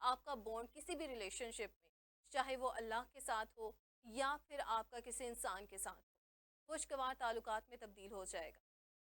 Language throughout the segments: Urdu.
آپ کا بونڈ کسی بھی ریلیشن شپ میں، چاہے وہ اللہ کے ساتھ ہو یا پھر آپ کا کسی انسان کے ساتھ ہو، خوشگوار تعلقات میں تبدیل ہو جائے گا۔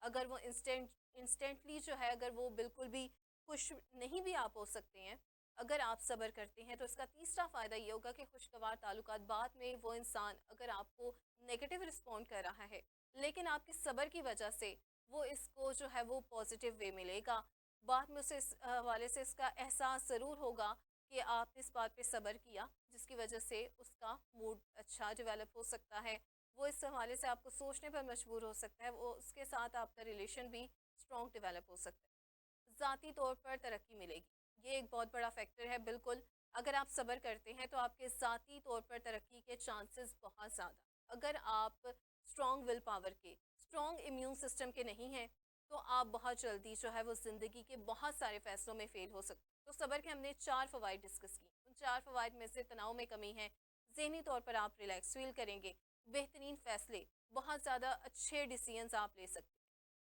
اگر وہ انسٹنٹلی جو ہے، اگر وہ بالکل بھی خوش نہیں بھی آپ ہو سکتے ہیں، اگر آپ صبر کرتے ہیں تو اس کا تیسرا فائدہ یہ ہوگا کہ خوشگوار تعلقات بعد میں وہ انسان اگر آپ کو نیگیٹو رسپونڈ کر رہا ہے لیکن آپ کے صبر کی وجہ سے وہ اس کو جو ہے وہ پازیٹیو وے ملے گا، بعد میں اسے اس حوالے سے اس کا احساس ضرور ہوگا کہ آپ نے اس بات پہ صبر کیا، جس کی وجہ سے اس کا موڈ اچھا ڈیولپ ہو سکتا ہے، وہ اس حوالے سے آپ کو سوچنے پر مجبور ہو سکتا ہے، وہ اس کے ساتھ آپ کا ریلیشن بھی اسٹرانگ ڈیولپ ہو سکتا ہے، ذاتی طور پر ترقی ملے گی۔ یہ ایک بہت بڑا فیکٹر ہے، بالکل اگر آپ صبر کرتے ہیں تو آپ کے ذاتی طور پر ترقی کے چانسز بہت زیادہ، اگر آپ اسٹرانگ ول پاور کے، اسٹرانگ امیون سسٹم کے نہیں ہیں تو آپ بہت جلدی جو ہے وہ زندگی کے بہت سارے فیصلوں میں فیل ہو سکتے ہیں۔ تو صبر کے ہم نے 4 فوائد ڈسکس کی، ان 4 فوائد میں سے تناؤ میں کمی ہے، ذہنی طور پر آپ ریلیکس فیل کریں گے، بہترین فیصلے، بہت زیادہ اچھے ڈیسیژنز آپ لے سکتے ہیں،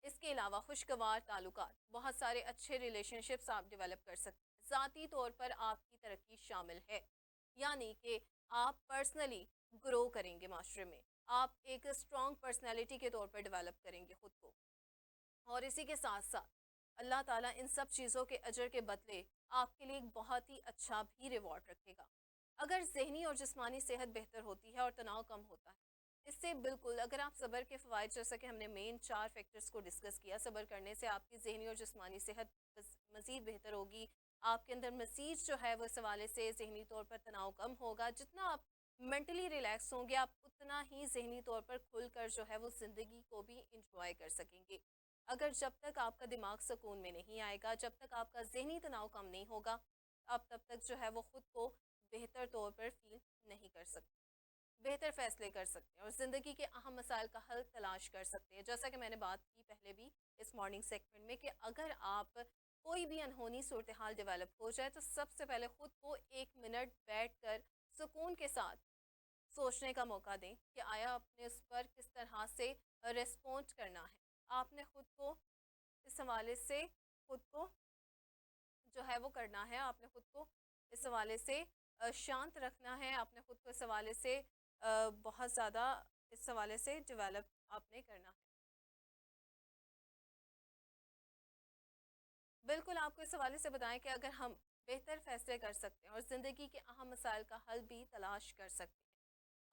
اس کے علاوہ خوشگوار تعلقات، بہت سارے اچھے ریلیشن شپس آپ ڈیولپ کر سکتے ہیں، ذاتی طور پر آپ کی ترقی شامل ہے، یعنی کہ آپ پرسنلی گرو کریں گے، معاشرے میں آپ ایک اسٹرانگ پرسنالٹی کے طور پر ڈیولپ کریں گے خود کو، اور اسی کے ساتھ ساتھ اللہ تعالیٰ ان سب چیزوں کے اجر کے بدلے آپ کے لیے ایک بہت ہی اچھا بھی ریوارڈ رکھے گا۔ اگر ذہنی اور جسمانی صحت بہتر ہوتی ہے اور تناؤ کم ہوتا ہے، اس سے بالکل اگر آپ صبر کے فوائد، جیسا کہ ہم نے مین 4 فیکٹرز کو ڈسکس کیا، صبر کرنے سے آپ کی ذہنی اور جسمانی صحت مزید بہتر ہوگی، آپ کے اندر مزید جو ہے وہ اس حوالے سے ذہنی طور پر تناؤ کم ہوگا، جتنا آپ مینٹلی ریلیکس ہوں گے آپ اتنا ہی ذہنی طور پر کھل کر جو ہے وہ زندگی کو بھی انجوائے کر سکیں گے۔ اگر جب تک آپ کا دماغ سکون میں نہیں آئے گا، جب تک آپ کا ذہنی تناؤ کم نہیں ہوگا، آپ تب تک جو ہے وہ خود کو بہتر طور پر فیل نہیں کر سکتے، بہتر فیصلے کر سکتے ہیں اور زندگی کے اہم مسائل کا حل تلاش کر سکتے ہیں۔ جیسا کہ میں نے بات کی پہلے بھی اس مارننگ سیگمنٹ میں کہ اگر آپ کوئی بھی انہونی صورتحال ڈیولپ ہو جائے تو سب سے پہلے خود کو 1 منٹ بیٹھ کر سکون کے ساتھ سوچنے کا موقع دیں کہ آیا آپ نے اس پر کس طرح سے ریسپونڈ کرنا ہے، آپ نے خود کو اس حوالے سے خود کو جو ہے وہ کرنا ہے، آپ نے خود کو اس حوالے سے شانت رکھنا ہے، آپ نے خود کو اس حوالے سے بہت زیادہ اس حوالے سے ڈیولپ آپ نے کرنا ہے۔ بالکل آپ کو اس حوالے سے بتائیں کہ اگر ہم بہتر فیصلے کر سکتے ہیں اور زندگی کے اہم مسائل کا حل بھی تلاش کر سکتے ہیں،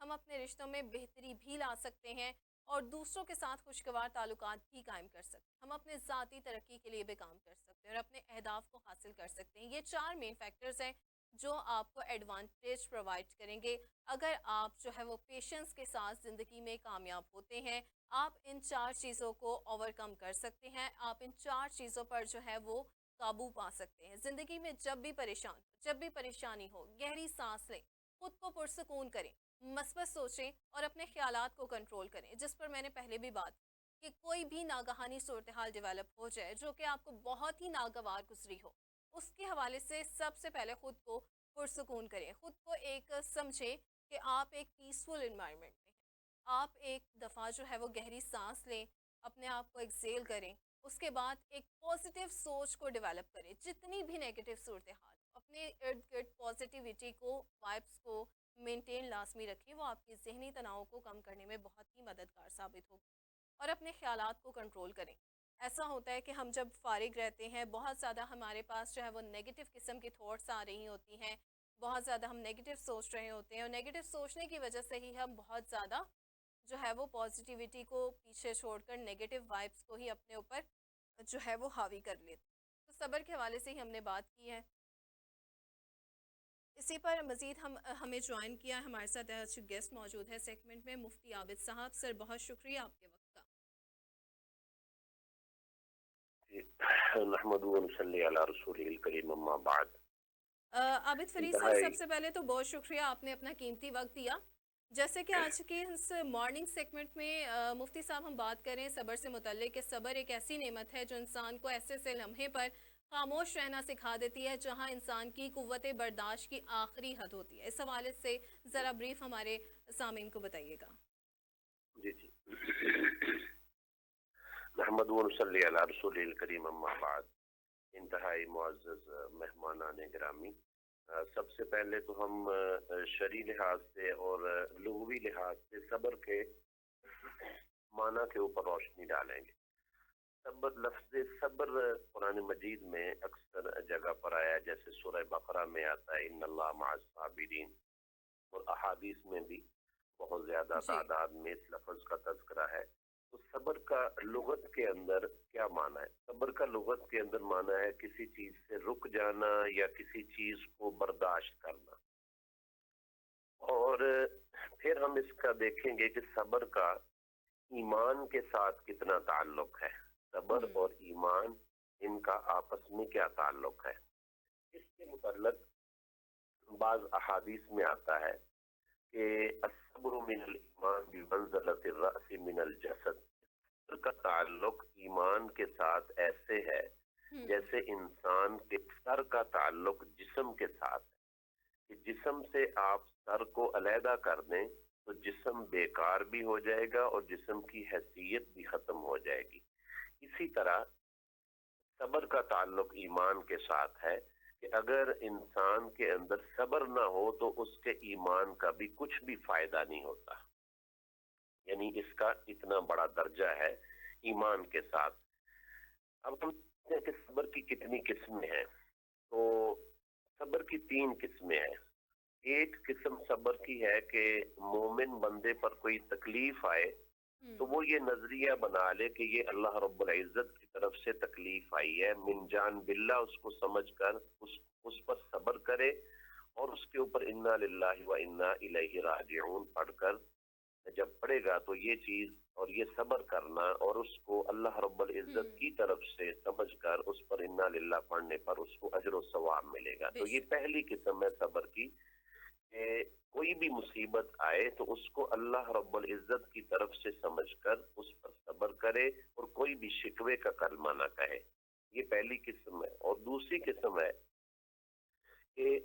ہم اپنے رشتوں میں بہتری بھی لا سکتے ہیں اور دوسروں کے ساتھ خوشگوار تعلقات بھی قائم کر سکتے ہیں، ہم اپنے ذاتی ترقی کے لیے بھی کام کر سکتے ہیں اور اپنے اہداف کو حاصل کر سکتے ہیں۔ یہ 4 مین فیکٹرز ہیں جو آپ کو ایڈوانٹیج پرووائڈ کریں گے اگر آپ جو ہے وہ پیشنس کے ساتھ زندگی میں کامیاب ہوتے ہیں، آپ ان 4 چیزوں کو اوور کم کر سکتے ہیں، آپ ان 4 چیزوں پر جو ہے وہ قابو پا سکتے ہیں۔ زندگی میں جب بھی جب بھی پریشانی ہو، گہری سانس لیں، خود کو پرسکون کریں، مثبت سوچیں اور اپنے خیالات کو کنٹرول کریں، جس پر میں نے پہلے بھی بات کی کہ کوئی بھی ناگہانی صورتحال ڈیولپ ہو جائے جو کہ آپ کو بہت ہی ناگوار گزری ہو، اس کے حوالے سے سب سے پہلے خود کو پرسکون کریں، خود کو ایک سمجھیں کہ آپ ایک پیسفل انوائرمنٹ میں ہیں، آپ ایک دفعہ جو ہے وہ گہری سانس لیں، اپنے آپ کو ایکسیل کریں، اس کے بعد ایک پازیٹیو سوچ کو ڈیولپ کریں، جتنی بھی نیگیٹو صورتحال اپنے ارد گرد پازیٹیوٹی کو، وائبس کو مینٹین لازمی رکھیں، وہ آپ کی ذہنی تناؤ کو کم کرنے میں بہت ہی مددگار ثابت ہوگی، اور اپنے خیالات کو کنٹرول کریں۔ ایسا ہوتا ہے کہ ہم جب فارغ رہتے ہیں بہت زیادہ ہمارے پاس جو ہے وہ نیگیٹو قسم کی تھاٹس آ رہی ہوتی ہیں، بہت زیادہ ہم نیگیٹو سوچ رہے ہوتے ہیں اور نیگیٹو سوچنے کی وجہ سے ہی ہم بہت زیادہ جو ہے وہ پازیٹیوٹی کو پیچھے چھوڑ کر نیگیٹو وائبس کو ہی اپنے اوپر جو ہے وہ حاوی کر لیتے ہیں۔ تو صبر کے حوالے سے ہی ہم نے بات کی ہے، اسی پر مزید ہمیں جوائن کیا ہے، ہمارے ساتھ آج گیسٹ موجود ہے سیگمنٹ میں مفتی عابد صاحب۔ سر بہت شکریہ آپ کے وقت کا۔ نحمد ونصلی علی رسول الکریم اما بعد۔ عابد فرید سر، سب سے پہلے تو بہت شکریہ، آپ نے اپنا قیمتی وقت دیا۔ جیسے کہ آج کے اس مارننگ سیگمنٹ میں مفتی صاحب ہم بات کریں صبر سے متعلق کہ صبر ایک ایسی نعمت ہے جو انسان کو ایسے سے لمحے پر خاموش رہنا سکھا دیتی ہے جہاں انسان کی قوت برداشت کی آخری حد ہوتی ہے۔ اس حوالے سے ذرا بریف ہمارے سامعین کو بتائیے گا۔ جی نحمد ونصلی علی رسول الکریم اما بعد۔ انتہائی معزز مہمانان گرامی، سب سے پہلے تو ہم شرعی لحاظ سے اور لغوی لحاظ سے صبر کے معنی کے اوپر روشنی ڈالیں گے۔ صبر، لفظ صبر قرآن مجید میں اکثر جگہ پر آیا ہے، جیسے سورہ بقرہ میں آتا ہے ان اللہ مع الصابرین، اور احادیث میں بھی بہت زیادہ جی تعداد میں اس لفظ کا تذکرہ ہے۔ تو صبر کا لغت کے اندر کیا معنی ہے؟ صبر کا لغت کے اندر معنی ہے کسی چیز سے رک جانا یا کسی چیز کو برداشت کرنا۔ اور پھر ہم اس کا دیکھیں گے کہ صبر کا ایمان کے ساتھ کتنا تعلق ہے، صبر ہوں اور ایمان ان کا آپس میں کیا تعلق ہے۔ اس کے متعلق بعض احادیث میں آتا ہے کہ الصبر من الایمان بمنزلۃ الرأس من الجسد، صبر کا تعلق ایمان کے ساتھ ایسے ہے ہوں جیسے انسان کے سر کا تعلق جسم کے ساتھ ہے، کہ جسم سے آپ سر کو علیحدہ کر دیں تو جسم بیکار بھی ہو جائے گا اور جسم کی حیثیت بھی ختم ہو جائے گی۔ اسی طرح صبر کا تعلق ایمان کے ساتھ ہے کہ اگر انسان کے اندر صبر نہ ہو تو اس کے ایمان کا بھی کچھ بھی فائدہ نہیں ہوتا، یعنی اس کا اتنا بڑا درجہ ہے ایمان کے ساتھ۔ اب ہم دیکھتے ہیں کہ صبر کی کتنی قسمیں ہیں۔ تو صبر کی 3 قسمیں ہیں۔ ایک قسم صبر کی ہے کہ مومن بندے پر کوئی تکلیف آئے تو ہوں وہ یہ نظریہ بنا لے کہ یہ اللہ رب العزت کی طرف سے تکلیف آئی ہے، من جان باللہ اس کو سمجھ کر اس پر صبر کرے، اور اس کے اوپر انا للہ و انا الیہ راجعون پڑھ کر جب پڑھے گا تو یہ چیز اور یہ صبر کرنا اور اس کو اللہ رب العزت ہوں کی طرف سے سمجھ کر اس پر انا للہ پڑھنے پر اس کو اجر و ثواب ملے گا۔ بے تو یہ شک پہلی قسم ہے صبر کی، کہ کوئی بھی مصیبت آئے تو اس کو اللہ رب العزت کی طرف سے سمجھ کر اس پر صبر کرے اور کوئی بھی شکوے کا کلمہ نہ کہے۔ یہ پہلی قسم ہے۔ اور دوسری قسم ہے کہ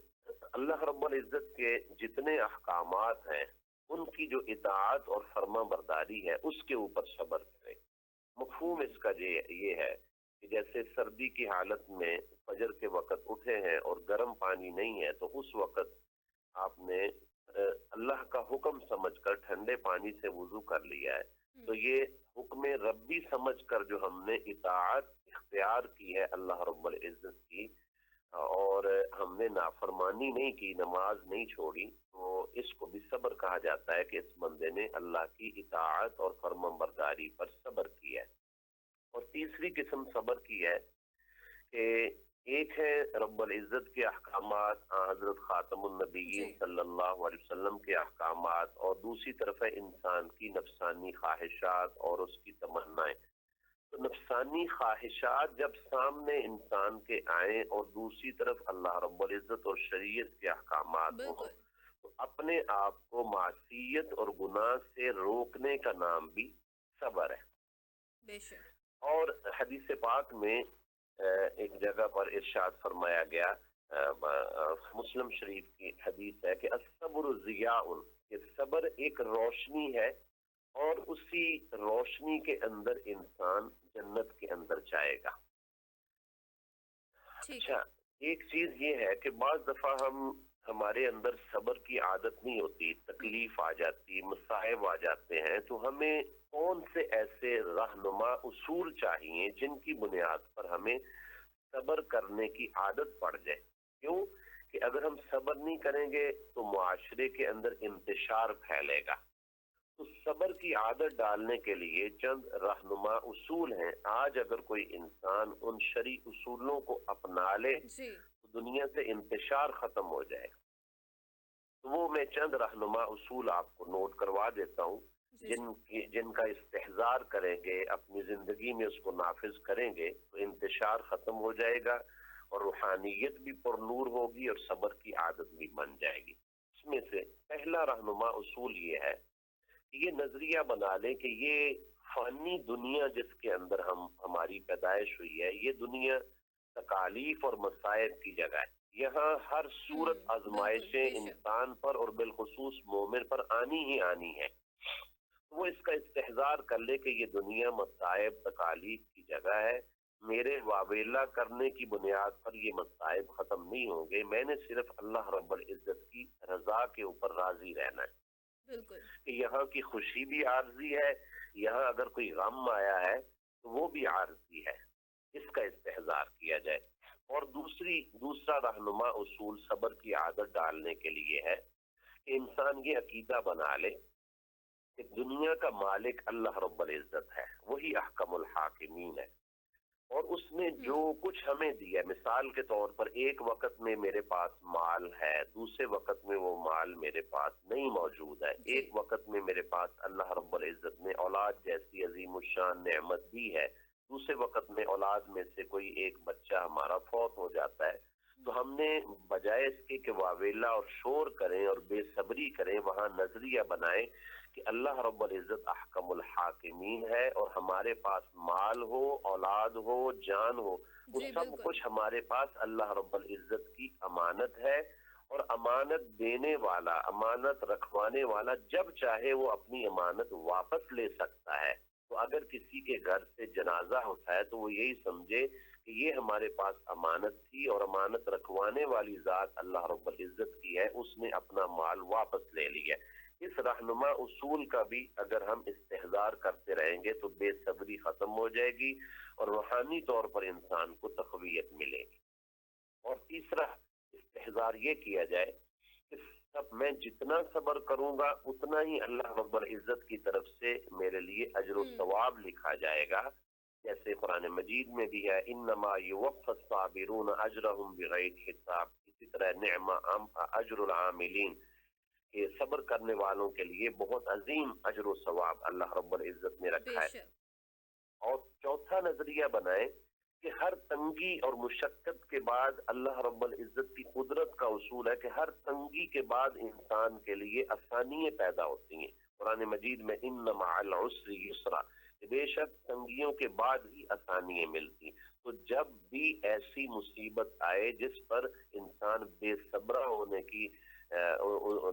اللہ رب العزت کے جتنے احکامات ہیں ان کی جو اطاعت اور فرما برداری ہے اس کے اوپر صبر کرے۔ مفہوم اس کا یہ ہے کہ جیسے سردی کی حالت میں فجر کے وقت اٹھے ہیں اور گرم پانی نہیں ہے تو اس وقت آپ نے اللہ کا حکم سمجھ کر ٹھنڈے پانی سے وضو کر لیا ہے، تو ہوں یہ حکم ربی سمجھ کر جو ہم نے اطاعت اختیار کی ہے اللہ رب العزت کی، اور ہم نے نافرمانی نہیں کی، نماز نہیں چھوڑی، تو اس کو بھی صبر کہا جاتا ہے کہ اس بندے نے اللہ کی اطاعت اور فرما برداری پر صبر کیا ہے۔ اور تیسری قسم صبر کی ہے کہ ایک ہے رب العزت کے احکامات، حضرت خاتم النبیین جی صلی اللہ علیہ وسلم کے احکامات، اور دوسری طرف ہے انسان کی نفسانی خواہشات اور اس کی تمنائیں۔ تو نفسانی خواہشات جب سامنے انسان کے آئیں اور دوسری طرف اللہ رب العزت اور شریعت کے احکامات ہوں، بالکل تو اپنے آپ کو معصیت اور گناہ سے روکنے کا نام بھی صبر ہے۔ بے شک اور حدیث پاک میں ایک جگہ پر ارشاد فرمایا گیا، مسلم شریف کی حدیث ہے کہ الصبر ضیاء، کہ صبر ایک روشنی ہے اور اسی روشنی کے اندر انسان جنت کے اندر جائے گا۔ ٹھیک ہے اچھا، ایک چیز یہ ہے کہ بعض دفعہ ہمارے اندر صبر کی عادت نہیں ہوتی، ہوں تکلیف آ جاتی، مصائب آ جاتے ہیں، تو ہمیں کون سے ایسے رہنما اصول چاہیے جن کی بنیاد پر ہمیں صبر کرنے کی عادت پڑ جائے؟ کیوں کہ اگر ہم صبر نہیں کریں گے تو معاشرے کے اندر انتشار پھیلے گا۔ تو صبر کی عادت ڈالنے کے لیے چند رہنما اصول ہیں۔ آج اگر کوئی انسان ان شرعی اصولوں کو اپنا لے جی تو دنیا سے انتشار ختم ہو جائے گا۔ تو وہ میں چند رہنما اصول آپ کو نوٹ کروا دیتا ہوں، جی جی جن کا استحضار کریں گے، اپنی زندگی میں اس کو نافذ کریں گے تو انتشار ختم ہو جائے گا اور روحانیت بھی پر نور ہوگی اور صبر کی عادت بھی بن جائے گی۔ اس میں سے پہلا رہنما اصول یہ ہے کہ یہ نظریہ بنا لیں کہ یہ فانی دنیا جس کے اندر ہماری پیدائش ہوئی ہے، یہ دنیا تکالیف اور مصائب کی جگہ ہے۔ یہاں ہر صورت بالکل آزمائشیں بے شک انسان پر اور بالخصوص مومن پر آنی ہی آنی ہے۔ وہ اس کا استحضار کر لے کہ یہ دنیا مصائب تکالیف کی جگہ ہے، میرے واویلا کرنے کی بنیاد پر یہ مصائب ختم نہیں ہوں گے. میں نے صرف اللہ رب العزت کی رضا کے اوپر راضی رہنا ہے بالکل کہ یہاں کی خوشی بھی عارضی ہے، یہاں اگر کوئی غم آیا ہے تو وہ بھی عارضی ہے، اس کا استحضار کیا جائے. اور دوسرا رہنما اصول صبر کی عادت ڈالنے کے لیے ہے کہ انسان یہ عقیدہ بنا لے کہ دنیا کا مالک اللہ رب العزت ہے، وہی احکم الحاکمین ہے، اور اس نے جو کچھ ہمیں دیا، مثال کے طور پر ایک وقت میں میرے پاس مال ہے، دوسرے وقت میں وہ مال میرے پاس نہیں موجود ہے. جی ایک وقت میں میرے پاس اللہ رب العزت نے اولاد جیسی عظیم الشان نعمت دی ہے، دوسرے وقت میں اولاد میں سے کوئی ایک بچہ ہمارا فوت ہو جاتا ہے. تو ہم نے بجائے اس کے کہ واویلا اور شور کریں اور بے صبری کریں، وہاں نظریہ بنائیں کہ اللہ رب العزت احکم الحاکمین ہے، اور ہمارے پاس مال ہو، اولاد ہو، جان ہو، وہ جی سب بالکل کچھ ہمارے پاس اللہ رب العزت کی امانت ہے. اور امانت دینے والا، امانت رکھوانے والا جب چاہے وہ اپنی امانت واپس لے سکتا ہے. تو اگر کسی کے گھر سے جنازہ ہوتا ہے تو وہ یہی سمجھے کہ یہ ہمارے پاس امانت تھی، اور امانت رکھوانے والی ذات اللہ رب العزت کی ہے، اس نے اپنا مال واپس لے لیا. اس رہنما اصول کا بھی اگر ہم استحضار کرتے رہیں گے تو بے صبری ختم ہو جائے گی اور روحانی طور پر انسان کو تقویت ملے گی. اور تیسرا استحضار یہ کیا جائے کہ میں جتنا صبر کروں گا اتنا ہی اللہ رب العزت کی طرف سے میرے لیے اجر و ثواب لکھا جائے گا. جیسے قرآن مجید میں بھی ہے انما یوفی الصابرون اجرهم بغیر حساب، اسی طرح نعم اجر العاملین، کہ صبر کرنے والوں کے لیے بہت عظیم اجر و ثواب اللہ رب العزت نے بے رکھا ہے. شک اور چوتھا نظریہ بنائے کہ ہر تنگی اور مشقت کے بعد اللہ رب العزت کی قدرت کا اصول ہے کہ ہر تنگی کے بعد انسان کے لیے آسانیاں پیدا ہوتی ہیں. قرآن مجید میں ان مع العسر یسرا، بے شک تنگیوں کے بعد ہی آسانیاں ملتی. تو جب بھی ایسی مصیبت آئے جس پر انسان بے صبرہ ہونے کی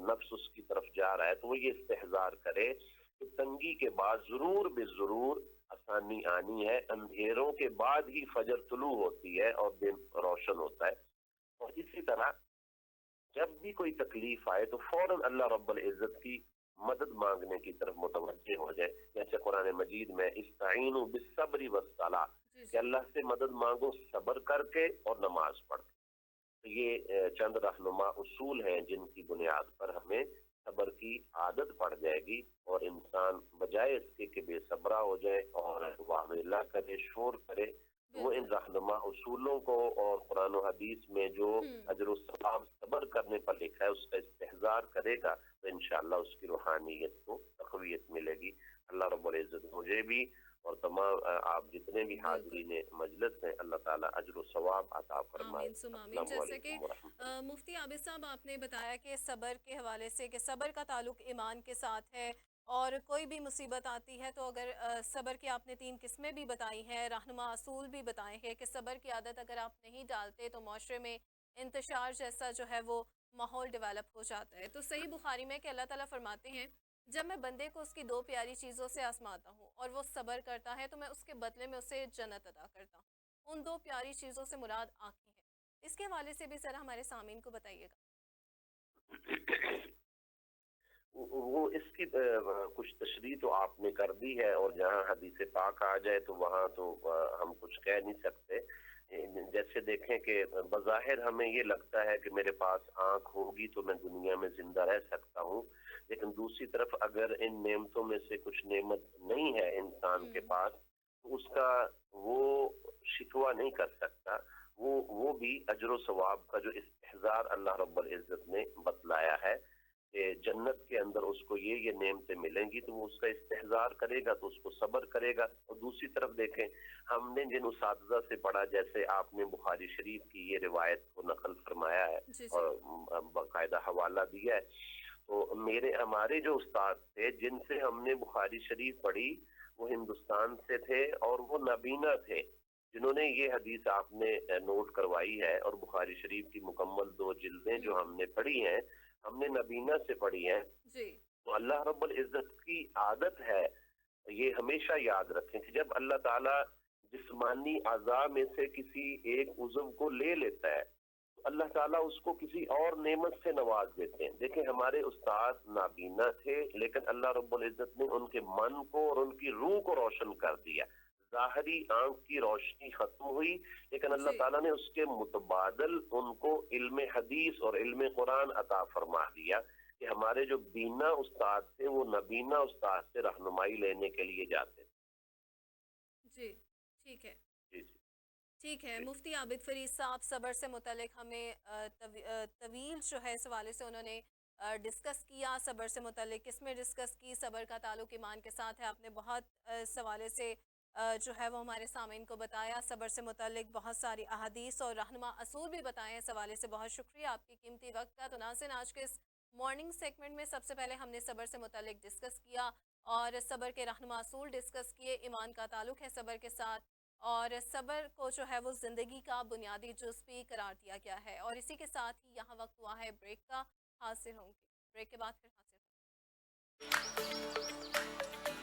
نفس اس کی طرف جا رہا ہے، تو وہ یہ استحضار کرے کہ تنگی کے بعد ضرور بے ضرور آسانی آنی ہے. اندھیروں کے بعد ہی فجر طلوع ہوتی ہے اور دن روشن ہوتا ہے. اور اسی طرح جب بھی کوئی تکلیف آئے تو فوراً اللہ رب العزت کی مدد مانگنے کی طرف متوجہ ہو جائے. جیسے قرآن مجید میں استعینوا بالصبر والصلاۃ، جی کہ اللہ سے مدد مانگو صبر کر کے اور نماز پڑھ کے. تو یہ چند رہنما اصول ہیں جن کی بنیاد پر ہمیں صبر کی عادت پڑ جائے گی، اور انسان بجائے اس کے کہ بے صبرہ ہو جائے اور واویلا کرے، شور کرے، وہ ان بالکل رہنما اصولوں کو اور قرآن و حدیث میں جو اجر و ثواب صبر کرنے پر لکھا ہے اس کا استحضار کرے گا تو انشاءاللہ اس کی روحانیت کو تقویت ملے گی. اللہ رب العزت مجھے بھی اور تمام آپ جتنے بھی بالکل حاضرین مجلس ہیں اللہ تعالیٰ اجر و ثواب عطا فرمائے. آمین سم آمین. السلام جیسے کہ علیکم ورحمۃ اللہ. مفتی عابد صاحب آپ نے بتایا کہ صبر کے حوالے سے کہ صبر کا تعلق ایمان کے ساتھ ہے، اور کوئی بھی مصیبت آتی ہے تو اگر صبر کی آپ نے 3 قسمیں بھی بتائی ہیں، رہنما اصول بھی بتائے ہیں کہ صبر کی عادت اگر آپ نہیں ڈالتے تو معاشرے میں انتشار جیسا جو ہے وہ ماحول ڈیولپ ہو جاتا ہے. تو صحیح بخاری میں کہ اللہ تعالیٰ فرماتے ہیں جب میں بندے کو اس کی 2 پیاری چیزوں سے آزماتا ہوں اور وہ صبر کرتا ہے تو میں اس کے بدلے میں اسے جنت عطا کرتا ہوں. ان 2 پیاری چیزوں سے مراد آنکھیں ہیں. اس کے حوالے سے بھی ذرا ہمارے سامعین کو بتائیے گا. وہ اس کی کچھ تشریح تو آپ نے کر دی ہے، اور جہاں حدیث پاک آ جائے تو وہاں تو ہم کچھ کہہ نہیں سکتے. جیسے دیکھیں کہ بظاہر ہمیں یہ لگتا ہے کہ میرے پاس آنکھ ہوگی تو میں دنیا میں زندہ رہ سکتا ہوں، لیکن دوسری طرف اگر ان نعمتوں میں سے کچھ نعمت نہیں ہے انسان کے پاس تو اس کا وہ شکوہ نہیں کر سکتا. وہ بھی اجر و ثواب کا جو استحضار اللہ رب العزت نے بتلایا ہے کہ جنت کے اندر اس کو یہ نعمتیں ملیں گی تو وہ اس کا استحضار کرے گا تو اس کو صبر کرے گا. اور دوسری طرف دیکھیں ہم نے جن اساتذہ سے پڑھا، جیسے آپ نے بخاری شریف کی یہ روایت کو نقل فرمایا ہے جی اور باقاعدہ حوالہ دیا ہے، تو ہمارے جو استاد تھے جن سے ہم نے بخاری شریف پڑھی وہ ہندوستان سے تھے، اور وہ نابینا تھے جنہوں نے یہ حدیث آپ نے نوٹ کروائی ہے. اور بخاری شریف کی مکمل 2 جلدیں جو ہم نے پڑھی ہیں ہم نے نبینا سے پڑھی ہیں. جی تو اللہ رب العزت کی عادت ہے، یہ ہمیشہ یاد رکھیں کہ جب اللہ تعالیٰ جسمانی اعضاء میں سے کسی ایک عضو کو لے لیتا ہے تو اللہ تعالیٰ اس کو کسی اور نعمت سے نواز دیتے ہیں. دیکھیں ہمارے استاد نابینا تھے لیکن اللہ رب العزت نے ان کے من کو اور ان کی روح کو روشن کر دیا. ظاہری آنکھ کی روشنی ختم ہوئی لیکن اللہ جی تعالیٰ نے اس کے متبادل ان کو علم حدیث اور علم قرآن عطا فرما دیا کہ ہمارے جو بینا استاد تھے وہ نابینا استاد سے رہنمائی لینے کے لیے جاتے تھے. جی ٹھیک ہے. جی جی ٹھیک ہے جی مفتی عابد فرید صاحب صبر سے متعلق ہمیں طویل جو ہے اس حوالے سے انہوں نے ڈسکس کیا. صبر سے متعلق کس میں ڈسکس کی؟ صبر کا تعلق ایمان کے ساتھ ہے. آپ نے بہت اس حوالے سے جو ہے وہ ہمارے سامعین کو بتایا. صبر سے متعلق بہت ساری احادیث اور رہنما اصول بھی بتائے. اس حوالے سے بہت شکریہ آپ کی قیمتی وقت کا. تو ناظرین آج کے اس مارننگ سیگمنٹ میں سب سے پہلے ہم نے صبر سے متعلق ڈسکس کیا اور صبر کے رہنما اصول ڈسکس کیے. ایمان کا تعلق ہے صبر کے ساتھ اور صبر کو جو ہے وہ زندگی کا بنیادی جز بھی قرار دیا گیا ہے. اور اسی کے ساتھ ہی یہاں وقت ہوا ہے بریک کا. حاصل ہوں گے بریک کے بعد پھر حاصل ہوں گے.